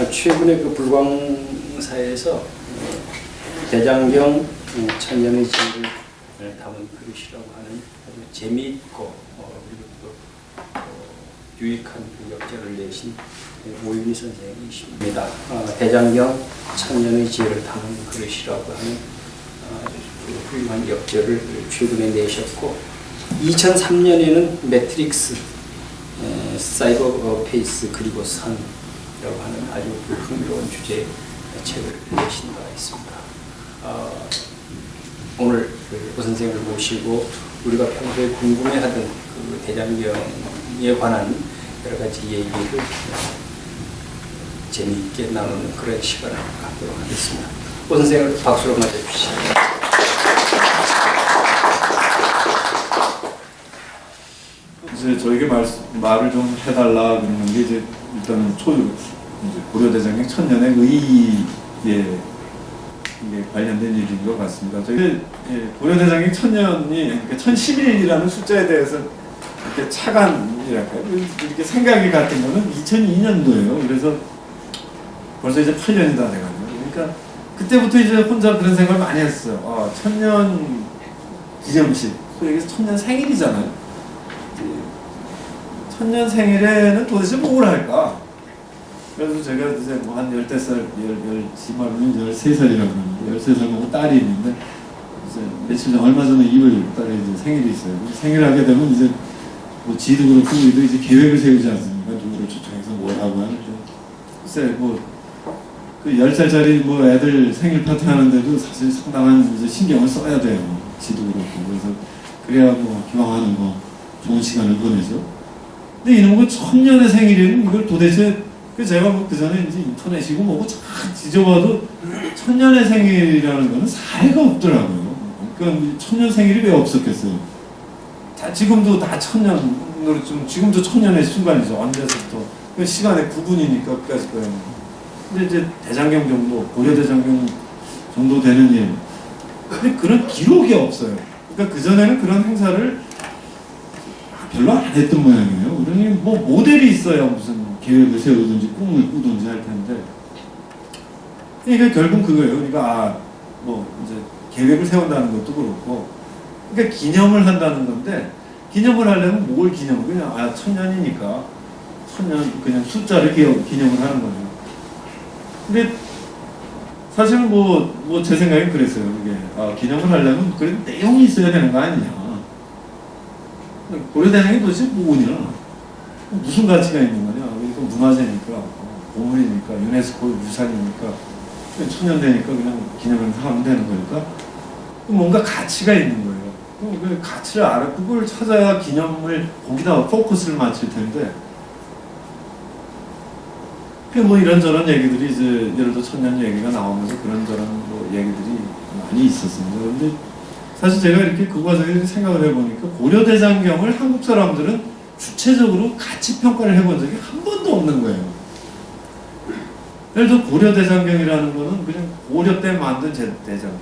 최근에 그 불광사에서 대장경 천년의 진을 담은 그릇이라고 하는 아주 재미있고 그리고 또 유익한 그 역제를 내신 오윤희 선생님이십니다. 대장경 천년의 지혜를 담은 그릇이라고 하는 아주 훌륭한 역제를 최근에 내셨고 2003년에는 매트릭스, 사이버 페이스 그리고 선이라고 하는 아주 흥미로운 주제의 책을 내신 바가 있습니다. 오늘 오 선생을 모시고 우리가 평소에 궁금해하던 그 대장경에 관한 여러 가지 얘기를 재미있게 나누는 그런 시간을 갖도록 하겠습니다. 오 선생을 박수로 맞아주시죠. 이제 저에게 말을 좀 해달라 그러는 게 이제 일단은 고려대장경 천년의 의의에 관련된 일인 것 같습니다. 저희 고려대장경 천년이 1011이라는 숫자에 대해서 이렇게 차관이랄까요? 이렇게 생각이 같은 거는 2002년도예요. 그래서 벌써 이제 8년이 다 돼가지고. 그러니까 그때부터 이제 혼자 그런 생각을 많이 했어요. 천년 기념식, 소위 얘기해서 천년 생일이잖아요. 천년 생일에는 도대체 뭘 할까? 그래서 제가 이제 뭐 한 13살, 13살이라고 하는데 13살 먹은 딸이 있는데 이제 며칠 전 얼마 전에 2월 달에 이제 생일이 있어요. 생일을 하게 되면 이제 뭐 지도 그렇고 우리도 이제 계획을 세우지 않습니까? 누구를 초청해서 뭘 하고 하는 좀 글쎄 뭐 그 10살짜리 뭐 애들 생일 파티 하는데도 사실 상당한 이제 신경을 써야 돼요. 지도 그렇고 그래서 그래야 뭐 기왕하는 뭐 좋은 시간을 보내죠. 근데 이놈의 천년의 생일에는 이걸 도대체 제가 뭐 그 전에 이제 인터넷이고 뭐고 참 뒤져봐도 천년의 생일이라는 거는 사례가 없더라고요. 그러니까 천년 생일이 왜 없었겠어요? 지금도 다 천년으로 지금도 천년의 순간이죠. 언제서부터 그 시간의 구분이니까 끝까지 거예요. 근데 이제 대장경 정도, 고려대장경 정도 되는 일. 근데 그런 기록이 없어요. 그러니까 그 전에는 그런 행사를 별로 안 했던 모양이에요. 그러니 뭐 모델이 있어야 무슨 계획을 세우든지 꿈을 꾸든지 할 텐데. 그러니까 결국 그거예요. 그러니까 뭐 이제 계획을 세운다는 것도 그렇고, 그러니까 기념을 한다는 건데 기념을 하려면 뭘 기념을 그냥 천년이니까 천년 그냥 숫자를 기념을 하는 거죠. 근데 사실은 뭐 제 생각엔 그랬어요. 이게 기념을 하려면 그런 내용이 있어야 되는 거 아니냐. 고려대장이 도대체 뭐냐? 무슨 가치가 있는 거냐? 그러니까 문화재니까, 보물이니까, 유네스코 유산이니까, 천년되니까 그냥 기념을 하면 되는 거니까 뭔가 가치가 있는 거예요. 그 가치를 알아, 그걸 찾아야 기념을 거기다 포커스를 맞출 텐데. 뭐 이런저런 얘기들이 이제 예를 들어 천년 얘기가 나오면서 그런저런 뭐 얘기들이 많이 있었습니다. 그런데 사실 제가 이렇게 그 과정에 생각을 해보니까 고려대장경을 한국 사람들은 구체적으로 가치 평가를 해본 적이 한 번도 없는 거예요. 예를 들어 고려대장경이라는 거는 그냥 고려 때 만든 대장경,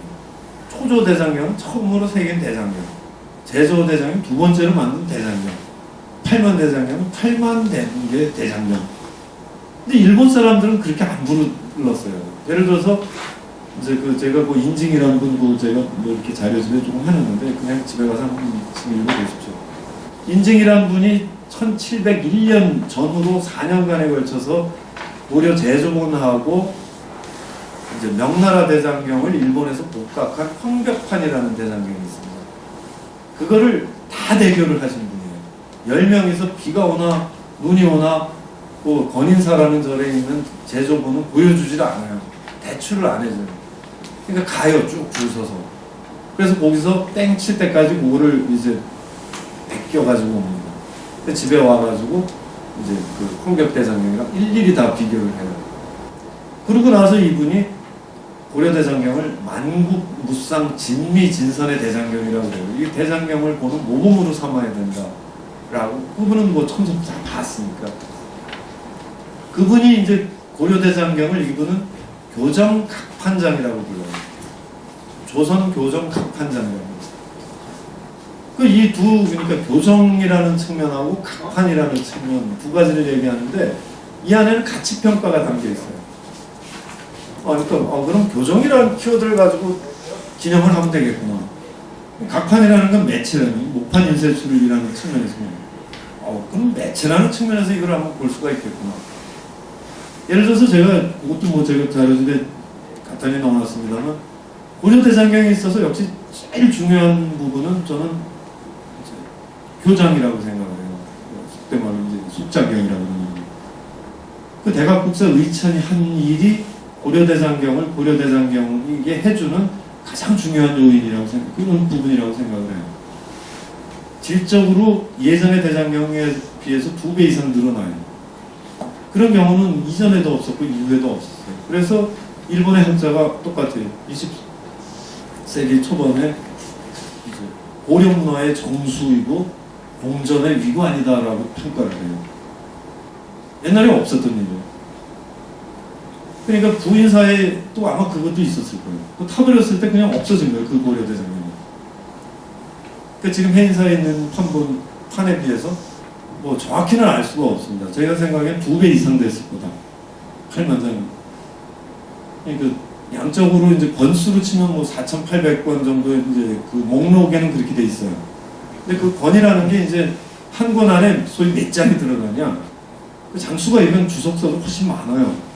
초조대장경은 처음으로 새긴 대장경, 제조대장경 두 번째로 만든 대장경, 팔만대장경은 8만 된 게 대장경. 근데 일본 사람들은 그렇게 안 불렀어요. 예를 들어서 이제 제가 인징이라는 분 제가 뭐 이렇게 자료집에 조금 해놨는데 그냥 집에 가서 한번 읽어보십시오. 인징이라는 분이 1701년 전후로 4년간에 걸쳐서 고려 제조문하고 이제 명나라 대장경을 일본에서 복각한 황벽판이라는 대장경이 있습니다. 그거를 다 대교를 하신 분이에요. 10명이서 비가 오나 눈이 오나 건인사라는 절에 있는 제조문은 보여주질 않아요. 대출을 안 해줘요. 그러니까 가요, 쭉 줄 서서. 그래서 거기서 땡 칠 때까지 그거를 이제 베껴가지고 옵니다. 집에 와가지고 이제 그 황벽대장경이랑 일일이 다 비교를 해요. 그러고 나서 이분이 고려대장경을 만국무상 진미진선의 대장경이라고 해요. 이 대장경을 보는 모범으로 삼아야 된다라고. 그분은 뭐 천성 다 봤으니까. 그분이 이제 고려대장경을 이분은 교정각판장이라고 불러요. 조선 교정각판장이라고. 그러니까 교정이라는 측면하고 각판이라는 측면 두 가지를 얘기하는데 이 안에는 가치평가가 담겨 있어요. 그럼 교정이라는 키워드를 가지고 기념을 하면 되겠구나. 각판이라는 건 매체라는, 목판 인쇄술이라는 측면에서 그럼 매체라는 측면에서 이걸 한번 볼 수가 있겠구나. 예를 들어서 이것도 뭐 제가 자료집에 간단히 넣어놨습니다만, 고려대장경에 있어서 역시 제일 중요한 부분은 저는 이제 교장이라고 생각을 해요. 속된 말로 이제 숙작경이라고 하는 그 대각국사 의찬이 한 일이 고려대장경에게 해주는 가장 중요한 요인이라고 그런 부분이라고 생각을 해요. 질적으로 예전의 대장경에 비해서 2배 이상 늘어나요. 그런 경우는 이전에도 없었고 이후에도 없었어요. 그래서 일본의 학자가 똑같아요. 20세기 초반에 이제 고려 문화의 정수이고 공전의 위관이다라고 평가를 해요. 옛날에 없었던 일이에요. 그러니까 부인사에 또 아마 그것도 있었을 거예요. 또 타버렸을 때 그냥 없어진 거예요. 그 고려대장경이. 그러니까 지금 해인사에 있는 판에 비해서 뭐 정확히는 알 수가 없습니다. 제가 생각엔 2배 이상 됐을 거다. 8만 장. 그러니까 양적으로 이제 권수로 치면 뭐 4,800권 정도의 이제 그 목록에는 그렇게 돼 있어요. 근데 그 권이라는 게 이제 한 권 안에 소위 몇 장이 들어가냐. 그 장수가 이건 주석서도 훨씬 많아요.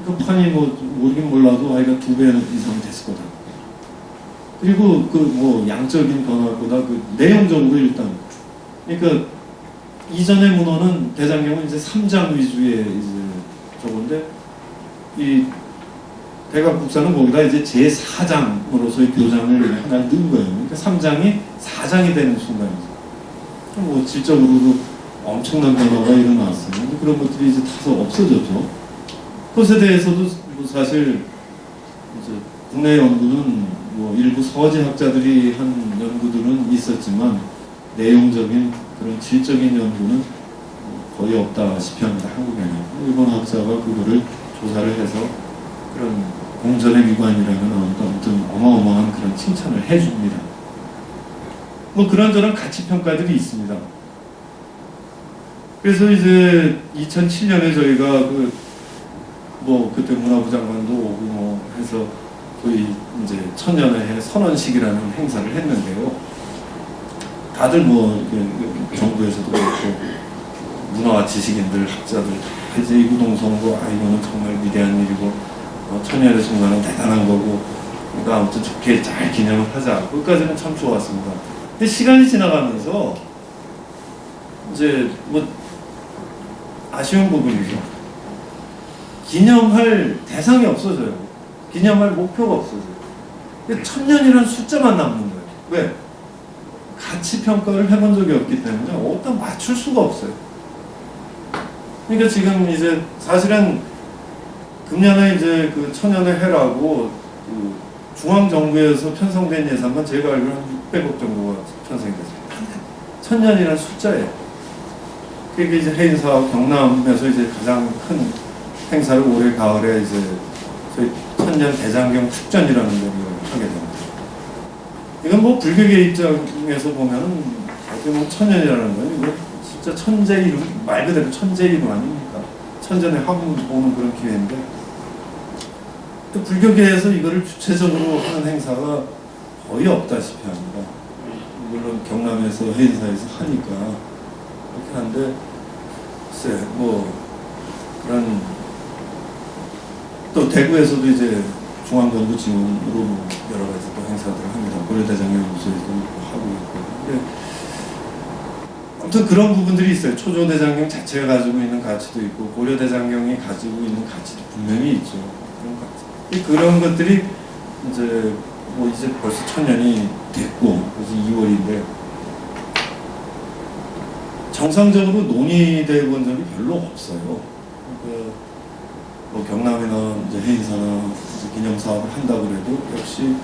그 판이 뭐 모르긴 몰라도 아이가 2배 이상 됐을 거다. 그리고 그 뭐 양적인 변화보다 그 내용적으로 일단 그러니까 이전의 문헌은 대장경은 이제 3장 위주의 이제 저건데 이 대각국사는 거기다 이제 제4장으로서의 교장을 하나 넣은 거예요. 그러니까 3장이 4장이 되는 순간이죠. 뭐 질적으로도 엄청난 변화가 일어났어요. 근데 그런 것들이 이제 다소 없어졌죠. 그것에 대해서도 뭐 사실 이제 국내 연구는 뭐 일부 서지학자들이 한 연구들은 있었지만 내용적인 그런 질적인 연구는 거의 없다시피 합니다. 한국에는. 일본 학자가 그거를 조사를 해서 그런 공전의 미관이라는 아무튼 어마어마한 그런 칭찬을 해줍니다. 뭐 그런저런 가치평가들이 있습니다. 그래서 이제 2007년에 저희가 그때 문화부 장관도 오고 뭐 해서 거의 이제 천년의 선언식이라는 행사를 했는데요. 다들 뭐 정부에서도 그렇고 문화와 지식인들, 학자들 이제 이구동성도 이거는 정말 위대한 일이고 천년의 순간은 대단한 거고 그러니까 아무튼 좋게 잘 기념을 하자. 그것까지는 참 좋았습니다. 근데 시간이 지나가면서 이제 뭐 아쉬운 부분이죠. 기념할 대상이 없어져요. 기념할 목표가 없어져요. 1000년이라는 숫자만 남는 거예요. 왜? 가치 평가를 해본 적이 없기 때문에 어디다 맞출 수가 없어요. 그러니까 지금 이제 사실은 금년에 이제 그 천년의 해라고 그 중앙정부에서 편성된 예산만 제가 알기로 한 600억 정도가 편성이 됐어요. 1000년이라는 숫자예요. 그게 이제 해인사와 경남에서 이제 가장 큰 행사를 올해 가을에 이제 저희 천년 대장경 축전이라는 걸 하게 됩니다. 이건 뭐 불교계 입장에서 보면은 어떻게 뭐 천년이라는 건 이거 진짜 천재 이름 말 그대로 천재 이름 아닙니까? 천년의 화분 보는 그런 기회인데 또 불교계에서 이거를 주체적으로 하는 행사가 거의 없다시피 합니다. 물론 경남에서 해인사에서 하니까 그렇긴 한데 글쎄 뭐 그런 또 대구에서도 이제 중앙정부 지원으로 뭐 여러 가지 또 행사들을 합니다. 고려대장경연구소에도 하고 있고. 근데 아무튼 그런 부분들이 있어요. 초조대장경 자체가 가지고 있는 가치도 있고 고려대장경이 가지고 있는 가치도 분명히 있죠. 그런 것들이 이제 뭐 이제 벌써 1000년이 됐고 벌써 2월인데 정상적으로 논의되어 본 적이 별로 없어요. 뭐 경남이나 이제 해인사나 이제 기념 사업을 한다고 해도 역시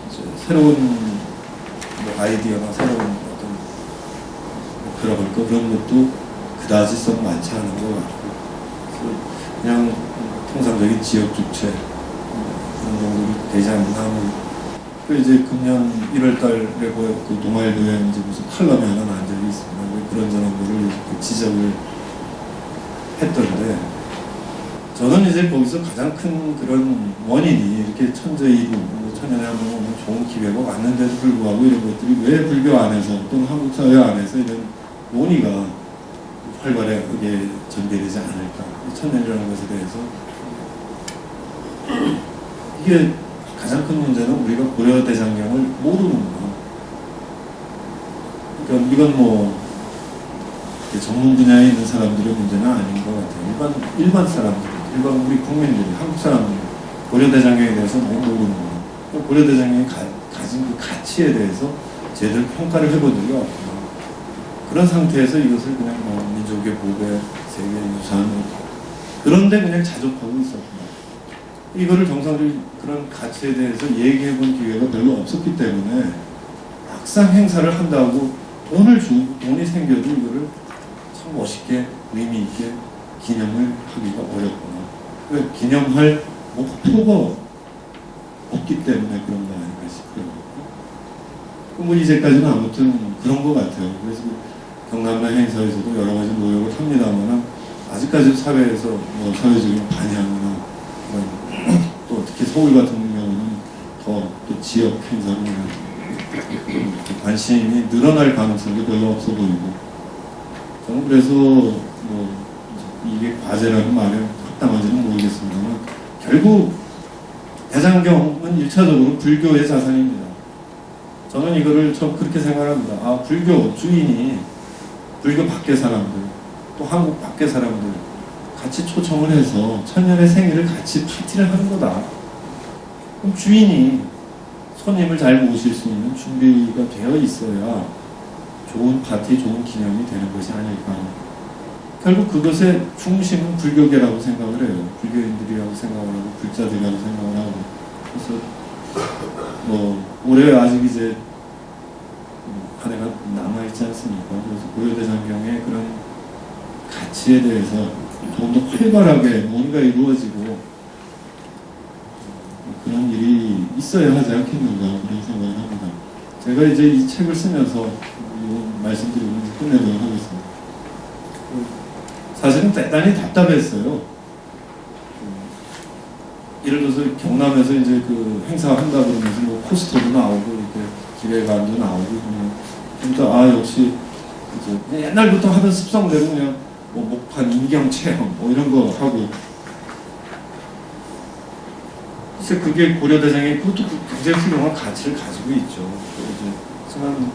이제 새로운 뭐 아이디어나 새로운 어떤 목표라고 할까 그런 것도 그다지 썩 많지 않은 것 같고 그냥 통상적인 지역 주체 그런 정도로 되지 않나. 그 이제 금년 1월달에 그 동아일보에 이제 무슨 칼럼이 하나 나온 적이 있습니다. 그런저런 거를 지적을 했던데 저는 이제 거기서 가장 큰 그런 원인이 이렇게 천재이고 천년에 한 번 오면 좋은 기회가 왔는데도 불구하고 이런 것들이 왜 불교 안에서 또는 한국 사회 안에서 이런 논의가 활발하게 전개되지 않을까. 천년이라는 것에 대해서 이게 가장 큰 문제는 우리가 고려대장경을 모르는 거. 그러니까 이건 뭐 전문 분야에 있는 사람들의 문제는 아닌 것 같아요. 일반 사람들, 일반 우리 국민들이, 한국 사람들이 고려대장경에 대해서 너무 모르는 거예요. 고려대장경이 가진 그 가치에 대해서 제대로 평가를 해본 적이 없구나. 그런 상태에서 이것을 그냥 뭐 민족의 보배, 세계유산 그런데 그냥 자족하고 있었구나. 이거를 정상적인 그런 가치에 대해서 얘기해 본 기회가 별로 없었기 때문에 막상 행사를 한다고 돈을 주고 돈이 생겨도 이거를 참 멋있게 의미 있게 기념을 하기가 어렵구나. 왜 기념할 목표가 없기 때문에 그런 거 아닌가 싶어요. 뭐 이제까지는 아무튼 그런 것 같아요. 그래서 경남도 행사에서도 여러 가지 노력을 합니다만 아직까지 사회에서 뭐 사회적인 반향이나 또 특히 서울 같은 경우는 더 또 지역 행사로 관심이 늘어날 가능성이 별로 없어 보이고 저는 그래서 뭐 이게 과제라는 말에 합당한지는 모르겠습니다만 결국 대장경은 1차적으로 불교의 자산입니다. 저는 이거를 좀 그렇게 생각합니다. 아, 불교 주인이 불교 밖의 사람들 또 한국 밖의 사람들 같이 초청을 해서 천년의 생일을 같이 파티를 하는 거다. 그럼 주인이 손님을 잘 모실 수 있는 준비가 되어 있어야 좋은 파티, 좋은 기념이 되는 것이 아닐까. 결국 그것의 중심은 불교계라고 생각을 해요. 불교인들이라고 생각을 하고 불자들이라고 생각을 하고 그래서 뭐 올해 아직 이제 한 해가 남아있지 않습니까? 그래서 고려대장경의 그런 가치에 대해서 좀 더 활발하게 뭔가 이루어지고 그런 일이 있어야 하지 않겠는가 그런 생각을 합니다. 제가 이제 이 책을 쓰면서 말씀드리면서 끝내도록 하겠습니다. 사실은 대단히 답답했어요. 예를 들어서 경남에서 이제 그 행사한다 그러면서 뭐 포스터도 나오고 이렇게 기획안도 나오고 그러니까 아 역시 이제 옛날부터 하던 습성대로 그냥 뭐 목판 인경 체험 뭐 이런 거 하고 글쎄 그게 고려대장이 그것도 굉장히 훌륭한 가치를 가지고 있죠. 하지만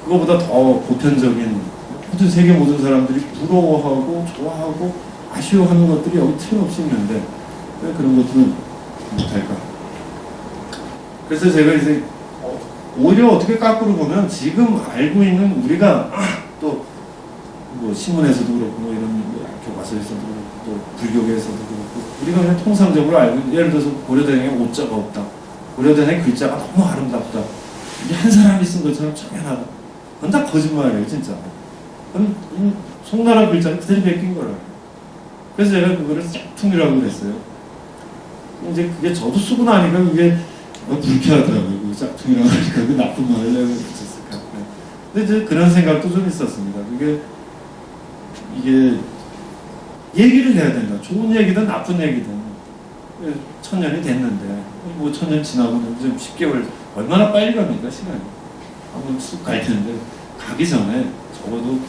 그거보다 더 보편적인 모든 세계 모든 사람들이 부러워하고 좋아하고 아쉬워하는 것들이 여기 틀림없이 있는데 왜 그런 것들은 못할까? 그래서 제가 이제 오히려 어떻게 거꾸로 보면 지금 알고 있는 우리가 또 뭐 신문에서도 그렇고 뭐 이런 교과서에서도 그렇고 또 불교계에서도 그렇고 우리가 그냥 통상적으로 알고 있는 예를 들어서 고려대장에 오자가 없다. 고려대장의 글자가 너무 아름답다. 이게 한 사람이 쓴 것처럼 청연하다. 그건 다 거짓말이에요 진짜. 그건 송나라 글자는 그대로 베낀 거라. 그래서 제가 그거를 짝퉁이라고 그랬어요. 이제 그게 저도 쓰고 나니까 그게 불쾌하더라고요. 그 짝퉁이라고 하니까 그 나쁜 말을 내가 붙였을까. 근데 이제 그런 생각도 좀 있었습니다. 이게 얘기를 해야 된다. 좋은 얘기든 나쁜 얘기든. 1000년이 됐는데 뭐 1000년 지나고 좀 10개월 얼마나 빨리 갑니까 시간이. 한번 쑥 갈 텐데 가기 전에 적어도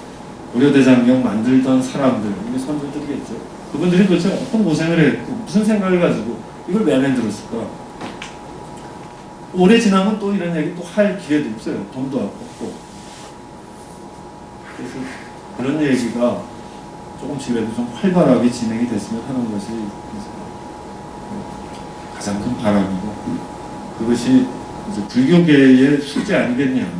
고려대장경 만들던 사람들, 우리 선조들이겠죠. 그분들이 도대체 어떤 고생을 했고 무슨 생각을 가지고 이걸 왜 만들었을까? 오래 지나면 또 이런 얘기 또 할 기회도 없어요. 돈도 없고. 그래서 그런 얘기가 조금씩이라도 좀 활발하게 진행이 됐으면 하는 것이 가장 큰 바람이고 그것이 이제 불교계의 숙제 아니겠냐.